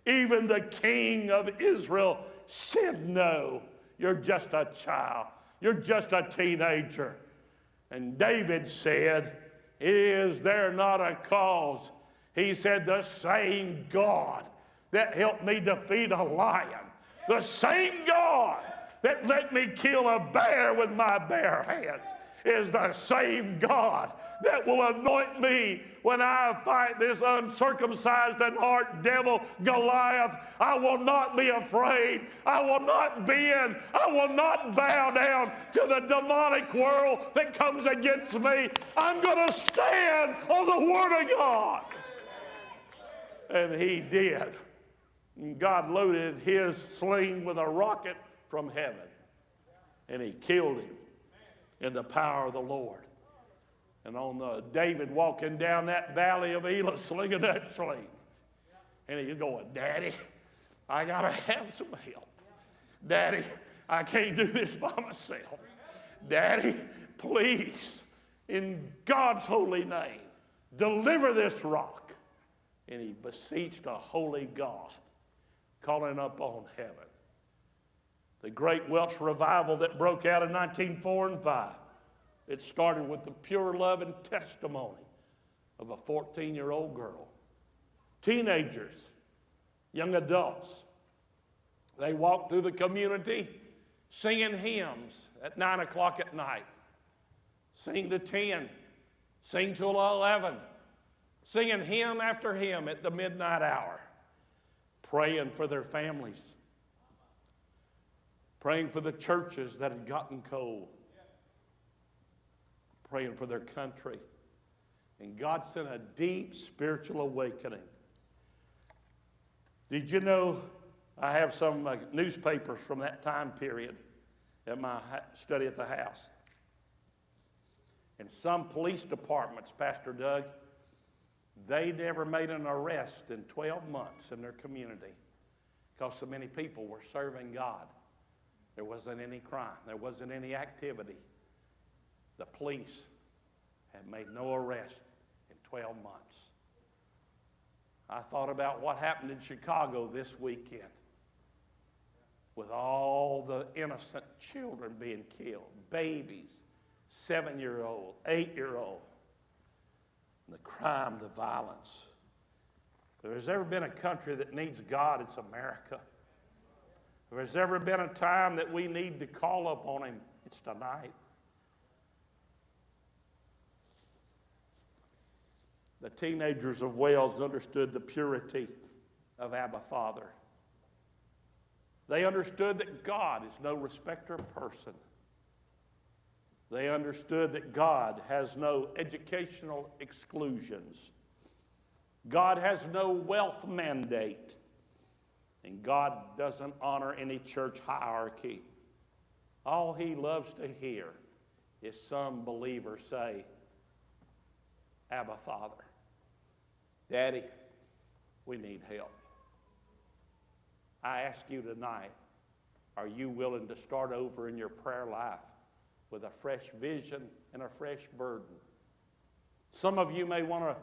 Even the king of Israel said no. You're just a child. You're just a teenager. And David said, is there not a cause? He said, the same God that helped me defeat a lion, the same God that let me kill a bear with my bare hands, is the same God that will anoint me when I fight this uncircumcised and hard devil Goliath. I will not be afraid. I will not bend. I will not bow down to the demonic world that comes against me. I'm going to stand on the Word of God. And he did. And God loaded his sling with a rocket from heaven, and he killed him in the power of the Lord. And on David walking down that valley of Elah slinging that sling, and he's going, Daddy, I got to have some help. Daddy, I can't do this by myself. Daddy, please, in God's holy name, deliver this rock. And he beseeched a holy God, calling up on heaven. The great Welsh Revival that broke out in 1904 and 5. It started with the pure love and testimony of a 14-year-old girl. Teenagers, young adults, they walked through the community singing hymns at 9 o'clock at night. Sing to 10, sing till 11, singing hymn after hymn at the midnight hour, praying for their families, praying for the churches that had gotten cold, praying for their country. And God sent a deep spiritual awakening. Did you know I have some newspapers from that time period at my study at the house? And some police departments, Pastor Doug, they never made an arrest in 12 months in their community because so many people were serving God. There wasn't any crime. There wasn't any activity. The police had made no arrest in 12 months. I thought about what happened in Chicago this weekend with all the innocent children being killed, babies, 7-year-old, 8-year-old, the crime, the violence. If there's ever been a country that needs God, it's America. If there's ever been a time that we need to call upon him, it's tonight. The teenagers of Wales understood the purity of Abba Father. They understood that God is no respecter of person. They understood that God has no educational exclusions. God has no wealth mandate. And God doesn't honor any church hierarchy. All he loves to hear is some believer say, Abba Father, Daddy, we need help. I ask you tonight, are you willing to start over in your prayer life with a fresh vision and a fresh burden? Some of you may want to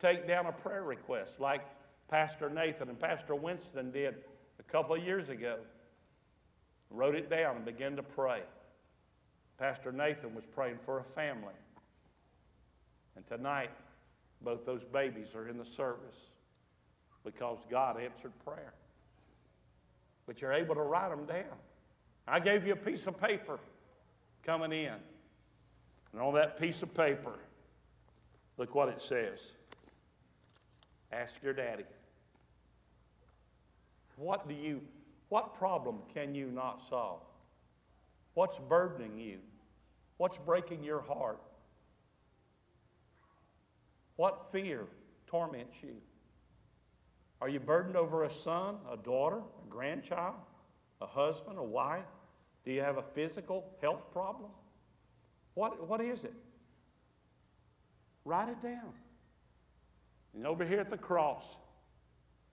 take down a prayer request like Pastor Nathan and Pastor Winston did a couple of years ago. Wrote it down and began to pray. Pastor Nathan was praying for a family. And tonight, both those babies are in the service because God answered prayer. But you're able to write them down. I gave you a piece of paper coming in. And on that piece of paper, look what it says. Ask your daddy. What problem can you not solve? What's burdening you? What's breaking your heart? What fear torments you? Are you burdened over a son, a daughter, a grandchild, a husband, a wife? Do you have a physical health problem? What is it? Write it down. And over here at the cross,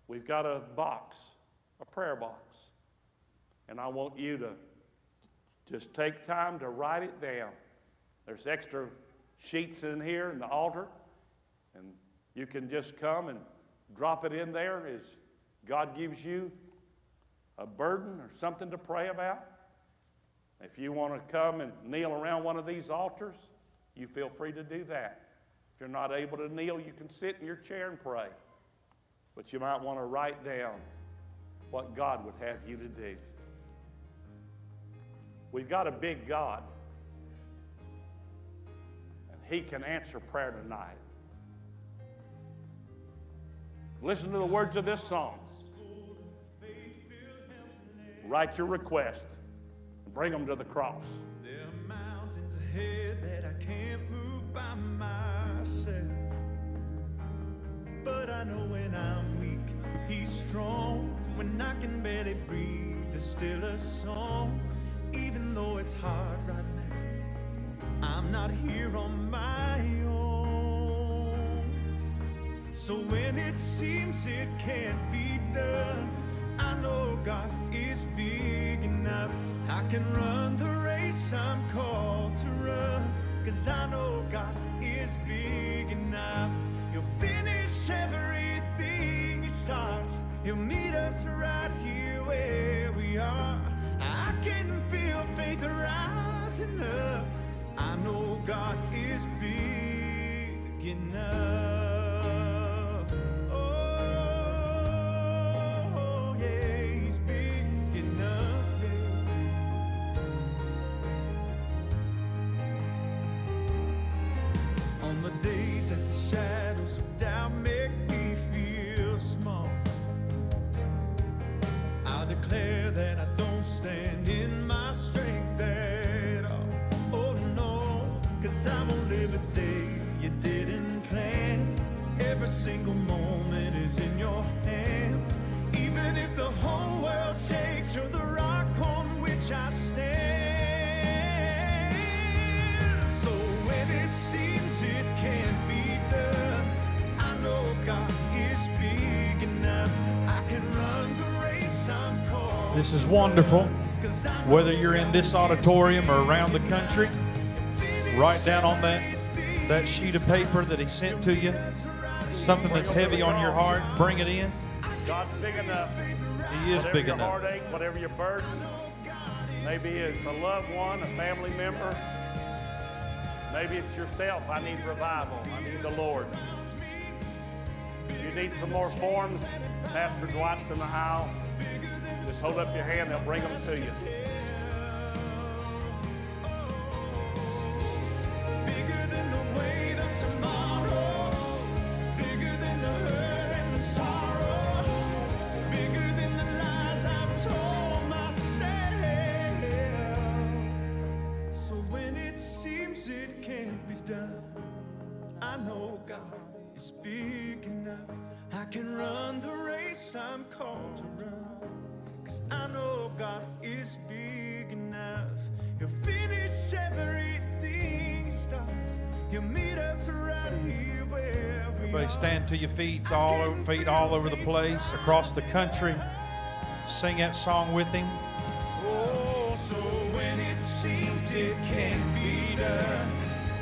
we've got a box, a prayer box. And I want you to just take time to write it down. There's extra sheets in here in the altar. And you can just come and drop it in there as God gives you a burden or something to pray about, if you want to come and kneel around one of these altars, you feel free to do that. If you're not able to kneel, you can sit in your chair and pray. But you might want to write down what God would have you to do. We've got a big God, and He can answer prayer tonight. Listen to the words of this song. Write your request and bring them to the cross. There are mountains ahead that I can't move by myself, but I know when I'm weak, He's strong. When I can barely breathe, there's still a song. Even though it's hard right now, I'm not here on my own. So when it seems it can't be done, I know God is big enough. I can run the race I'm called to run, 'cause I know God is big enough. He'll finish everything He starts. He'll meet us right here where we are. I can feel faith rising up. I know God is big enough. Oh, yeah, He's big enough, yeah. On the days that the shadows of doubt make me feel small, I declare that I don't stand in my strength at all. Oh no, 'cause I won't live a day you didn't plan. Every single moment is in your hands. Even if the whole world shakes, you're the rock on which I stand. So when it seems it can't be done, I know God is big enough. I can run the race I'm called. This is wonderful. Whether you're in this auditorium or around the country, write down on that sheet of paper that He sent to you something that's heavy on your heart. Bring it in. God's big enough. He is big enough. Whatever your heartache, whatever your burden, maybe it's a loved one, a family member, maybe it's yourself. I need revival. I need the Lord. If you need some more forms, Pastor Dwight's in the aisle. Just hold up your hand, they'll bring them to you. Bigger than the weight of tomorrow, bigger than the hurt and the sorrow, bigger than the lies I've told myself. So when it seems it can't be done, I know God is big enough. I can run the race I'm called to run, 'cause I know God is big enough. He'll finish everything He starts. He'll meet us right here where we Everybody are. stand to your feet all over the place, across the country. Sing that song with Him. Oh, so when it seems it can't be done,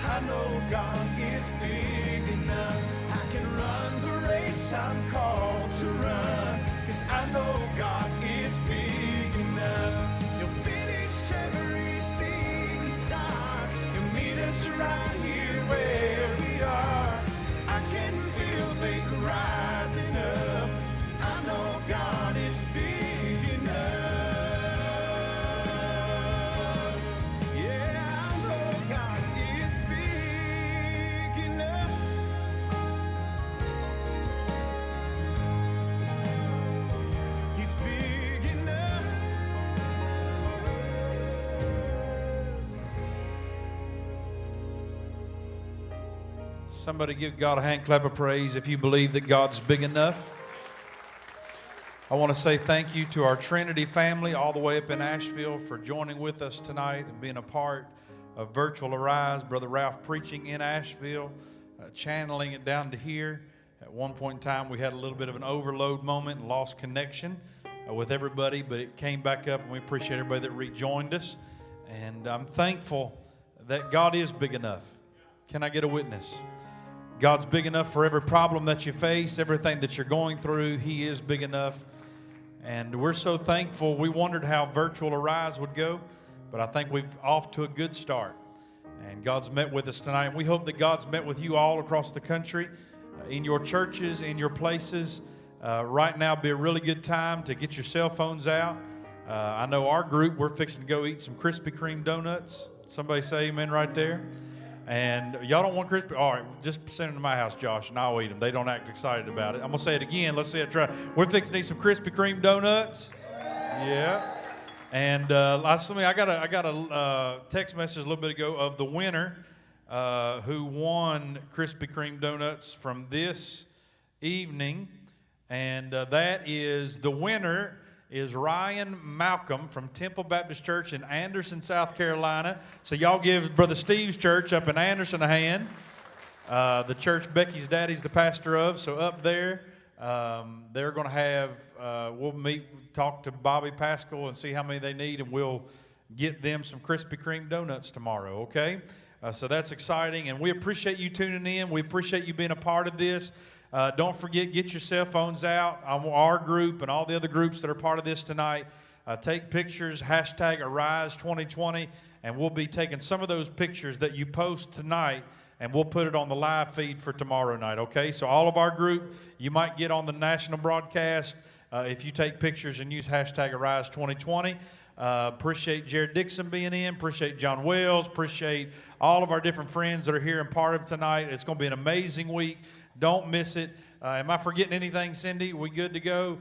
I know God is big enough. I can run the race I'm called to run, 'cause I know God is big enough. He'll finish everything He starts. He'll meet us right here where we are. I can feel faith rising up. I know God is big enough. Yeah, I know God is big enough. He's big enough. Somebody give God a hand clap of praise if you believe that God's big enough. I want to say thank you to our Trinity family all the way up in Asheville for joining with us tonight and being a part of Virtual Arise. Brother Ralph preaching in Asheville, channeling it down to here. At one point in time, we had a little bit of an overload moment and lost connection with everybody, but it came back up, and we appreciate everybody that rejoined us. And I'm thankful that God is big enough. Can I get a witness? God's big enough for every problem that you face, everything that you're going through. He is big enough. And we're so thankful. We wondered how Virtual Arise would go, but I think we're off to a good start. And God's met with us tonight. And we hope that God's met with you all across the country, in your churches, in your places. Right now would be a really good time to get your cell phones out. I know our group, we're fixing to go eat some Krispy Kreme donuts. Somebody say amen right there. And y'all don't want Krispy? All right, just send them to my house, Josh, and I'll eat them. They don't act excited about it. I'm going to say it again. Let's see it try. We're fixing to eat some Krispy Kreme donuts. Yeah. And I got a text message a little bit ago of the winner who won Krispy Kreme donuts from this evening. And that is, the winner is Ryan Malcolm from Temple Baptist Church in Anderson, South Carolina. So y'all give Brother Steve's church up in Anderson a hand. The church Becky's daddy's the pastor of. So up there, they're going to have, we'll talk to Bobby Pascal and see how many they need, and we'll get them some Krispy Kreme donuts tomorrow, okay? So that's exciting, and we appreciate you tuning in. We appreciate you being a part of this. Don't forget, get your cell phones out. Our group and all the other groups that are part of this tonight, take pictures, hashtag Arise 2020, and we'll be taking some of those pictures that you post tonight, and we'll put it on the live feed for tomorrow night, okay? So all of our group, you might get on the national broadcast if you take pictures and use hashtag Arise 2020. Appreciate Jared Dixon being in. Appreciate John Wells. Appreciate all of our different friends that are here and part of tonight. It's going to be an amazing week. Don't miss it. Am I forgetting anything, Cindy? We good to go?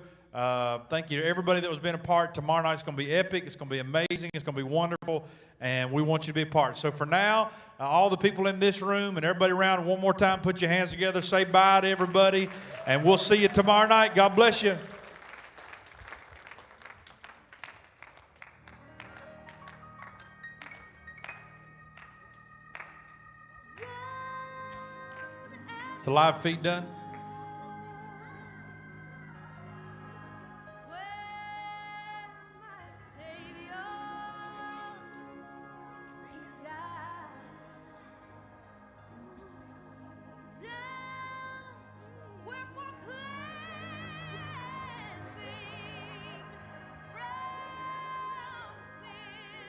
Thank you to everybody that was being a part. Tomorrow night's going to be epic. It's going to be amazing. It's going to be wonderful, and we want you to be a part. So for now, all the people in this room and everybody around, one more time, put your hands together. Say bye to everybody, and we'll see you tomorrow night. God bless you. Is the live feed done?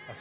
A